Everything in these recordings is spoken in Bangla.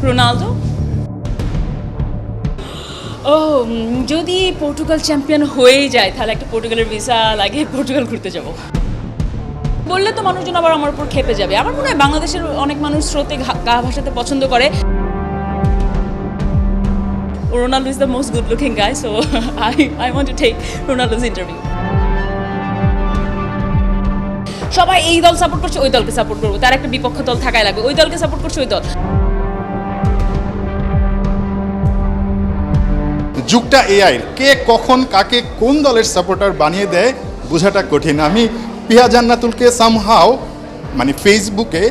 রোনালদো। ও যদি পর্তুগাল চ্যাম্পিয়ন হয়ে যায় তাহলে একটা পর্তুগালের ভিসা লাগে, পর্তুগাল ঘুরতে যাব। বললে তো মানুষজন আবার আমার উপর খেপে যাবে। আমার মনে হয় বাংলাদেশের অনেক মানুষ স্রোতে গা ভাসাতে পছন্দ করে। Ronaldo is the most good looking guy, so I want to take Ronaldo's interview. সবাই এই দল সাপোর্ট করছে, ওই দলকে সাপোর্ট করবো, তার একটা বিপক্ষ দল থাকাই লাগবে, ওই দলকে সাপোর্ট করছে ওই দল। যুগটা এআই, কে কখন কাকে কোন দলের সাপোর্টার বানিয়ে দেয় বোঝাটা কঠিন। আমি পিয়া জান্নাতুলকে সামহাও মানে ফেসবুকে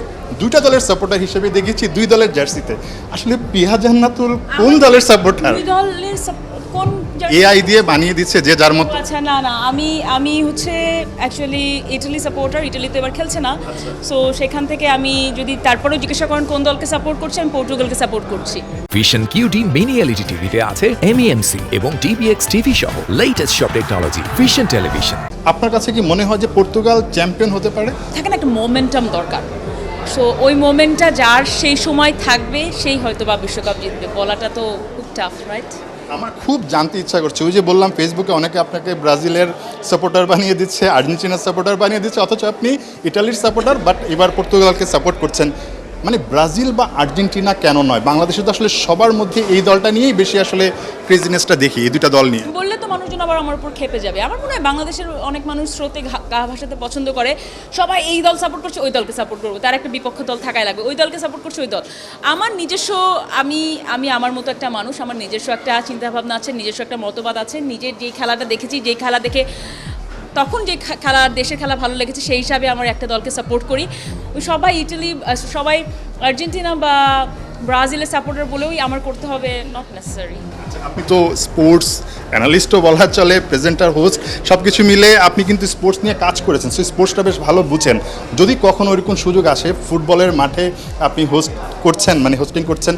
দুইটা দলের সাপোর্টার হিসেবে দেখেছি, দুই দলের জার্সিতে। আসলে পিয়া জান্নাতুল কোন দলের সাপোর্টার? দুই দলের কোন এআই দিয়ে বানিয়ে দিচ্ছে যে যার মতো। আচ্ছা না আমি হচ্ছে অ্যাকচুয়ালি ইটালি সাপোর্টার, ইটালিতে এবার খেলছে না, সো সেখান থেকে আমি যদি তারপরেও জিজ্ঞাসা করেন কোন দলকে সাপোর্ট করছি, আমি পর্তুগালকে সাপোর্ট করছি। ভিশন কিউটি মিনি এলইডি টিভিতে আছে এমইএমসি এবং টিভিএক্স টিভি সহ লেটেস্ট সব টেকনোলজি। Vision television. আপনার কাছে কি মনে হয় যে পর্তুগাল চ্যাম্পিয়ন হতে পারে? থাকে না, একটা মোমেন্টাম দরকার। সো ওই মোমেন্টটা যার সেই সময় থাকবে সেই হয়তো বা বিশ্বকাপ জিতবে। বলাটা তো খুব টাফ, রাইট? আমার খুব জানতে ইচ্ছা করছে, ওই যে বললাম ফেসবুকে অনেকে আপনাকে ব্রাজিলের সাপোর্টার বানিয়ে দিচ্ছে, আর্জেন্টিনার সাপোর্টার বানিয়ে দিচ্ছে, অথচ আপনি ইটালির সাপোর্টার, বাট এবার পর্তুগালকে সাপোর্ট করছেন। মানে ব্রাজিল বা আর্জেন্টিনা কেন নয়? বাংলাদেশে তো আসলে সবার মধ্যে এই দলটা নিয়েই বেশি আসলে ক্রেজিনেসটা দেখি, এই দুটা দল নিয়ে। বললে তো মানুষজন আবার আমার উপর খেপে যাবে। আমার মনে হয় বাংলাদেশের অনেক মানুষ স্রোতে গা ভাসাতে পছন্দ করে। সবাই এই দল সাপোর্ট করছে, ওই দলকে সাপোর্ট করবো, তার একটা বিপক্ষ দল থাকাই লাগবে, ওই দলকে সাপোর্ট করছে ওই দল। আমার নিজস্ব আমি আমার মতো একটা মানুষ, আমার নিজস্ব একটা চিন্তাভাবনা আছে, নিজস্ব একটা মতবাদ আছে। নিজের যেই খেলাটা দেখেছি, যেই খেলা দেখে তখন যে খেলা, দেশের খেলা ভালো লেগেছে, সেই হিসাবে আমার একটা দলকে সাপোর্ট করি। ওই সবাই ইটালি, সবাই আর্জেন্টিনা বা ব্রাজিলের সাপোর্টার বলেই আমার করতে হবে, নট নেসেসারি। আপনি তো স্পোর্টস অ্যানালিস্টও বলা চলে, প্রেজেন্টার, হোস্ট, সব কিছু মিলে আপনি কিন্তু স্পোর্টস নিয়ে কাজ করেছেন, সেই স্পোর্টসটা বেশ ভালো বুঝেন। যদি কখনো ওইরকম সুযোগ আসে ফুটবলের মাঠে আপনি হোস্ট করছেন, মানে হোস্টিং করছেন,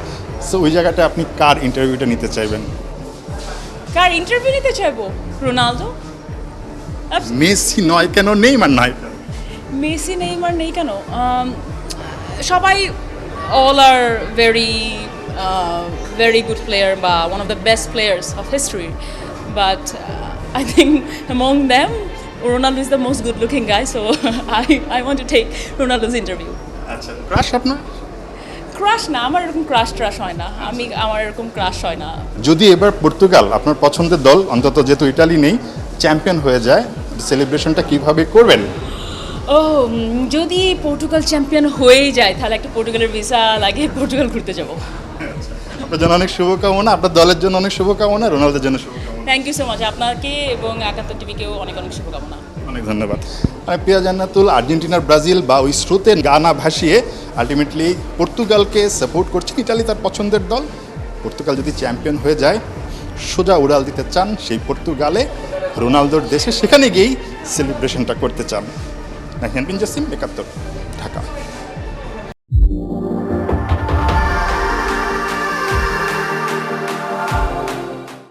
সো ওই জায়গাটা আপনি কার ইন্টারভিউটা নিতে চাইবেন? কার ইন্টারভিউ নিতে চাইবো? রোনালদো। মেসি নয় কেন, নেইমার নয় কেন? মেসি নেইমার নেই কেন? সবাই all are very good player বা one of the best players of history, but I think among them Ronaldo is the most good looking guy, so I want to take Ronaldo's interview. আচ্ছা, ক্রাশ আপনার? ক্রাশ না, আমার এরকম ক্রাশ হয় না, আমার এরকম ক্রাশ হয় না। যদি এবার পর্তুগাল, আপনার পছন্দের দল, অন্তত যেহেতু ইটালি নেই, চ্যাম্পিয়ন হয়ে যায়, সেলিব্রেশনটা কিভাবে করবেন? ও যদি পর্তুগাল চ্যাম্পিয়ন হয়ে যায় তাহলে একটা পর্তুগালের ভিসা লাগে, পর্তুগাল ঘুরতে যাব। আপনার জন্য অনেক শুভকামনা, আপনার দলের জন্য অনেক শুভকামনা, রোনালদোর জন্য শুভকামনা। থ্যাংক ইউ সো মাচ, আপনাকে এবং একাত্তর টিভিকেও অনেক অনেক শুভকামনা। অনেক ধন্যবাদ। পিয়া জান্নাতুল আর্জেন্টিনার, ব্রাজিল বা ওই স্রোতে গানা ভাসিয়ে আলটিমেটলি পর্তুগালকে সাপোর্ট করছেন। ইটালি তার পছন্দের দল। পর্তুগাল যদি চ্যাম্পিয়ন হয়ে যায়, সোজা উড়াল দিতে চান সেই পর্তুগালে, রোনালদোর দেশে, সেখানে গিয়েই সেলিব্রেশনটা করতে চান। নাহিয়ান বিন জাসিম, একাত্তর, ঢাকা।